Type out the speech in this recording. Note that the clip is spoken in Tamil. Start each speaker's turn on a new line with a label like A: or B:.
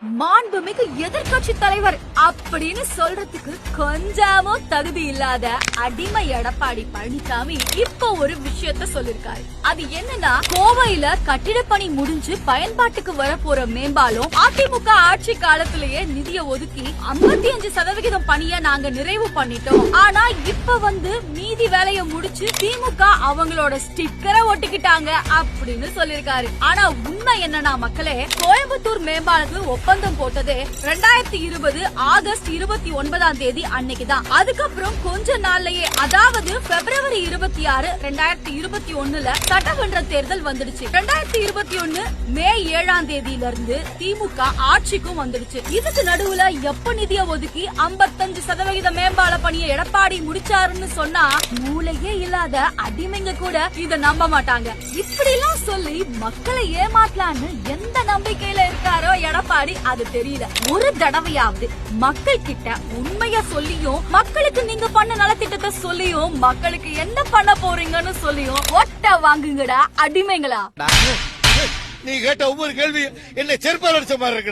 A: மாண்புமிகு எதிர்க்கட்சி தலைவர் அப்படின்னு சொல்றதுக்கு கொஞ்சமும் தகுதி இல்லாத அடிமை எடப்பாடி பழனிசாமி இப்ப ஒரு விஷயத்த சொல்லிருக்காரு. அது என்னன்னா, கோவையில கட்டிட பணி முடிஞ்சு பயன்பாட்டுக்கு வரப்போற மேம்பாலம் அதிமுக ஆட்சி காலத்திலேயே நிதிய ஒதுக்கி 55% பணியை நாங்க நிறைவு பண்ணிட்டோம். ஆனா இப்ப மீதி வேலையை முடிச்சு திமுக அவங்களோட ஸ்டிக்கரை ஒட்டிக்கிட்டாங்க அப்படின்னு சொல்லிருக்காரு. ஆனா உண்மை என்னன்னா மக்களே, கோயம்புத்தூர் மேம்பாலத்துக்கு ஒப்பந்தம் போட்டதே 2020 ஆகஸ்ட் 29 அன்னைக்குதான். அதுக்கப்புறம் கொஞ்ச நாள்லயே, அதாவது பிப்ரவரி 26, 2021 சட்டமன்ற தேர்தல் வந்துடுச்சு. 2021 மே 7 இருந்து திமுக ஆட்சிக்கும் வந்துடுச்சு. இதுக்கு நடுவுல எப்ப நிதிய ஒதுக்கி 55% மேம்பால பணியை எடப்பாடி முடிச்சாருன்னு சொன்னா மூளையே இல்லாத அடிமைங்க கூட இத நம்ப மாட்டாங்க. இப்படி எல்லாம் சொல்லி மக்களை ஏமாற்றலான்னு எந்த நம்பிக்கையில இருக்காரோ எடப்பாடி, அது தெரியல. ஒரு தடவையாவது மக்கள் கிட்ட உண்மைய சொல்லியும், மக்களுக்கு நீங்க பண்ண நலத்திட்டத்தை சொல்லியும், மக்களுக்கு என்ன பண்ண போறீங்கன்னு சொல்லியும் ஒட்ட வாங்குங்கடா அடிமைங்களா.
B: நீ கேட்ட ஒவ்வொரு கேள்வி என்ன செருப்பால் அடிச்ச மாதிரி இருக்கு.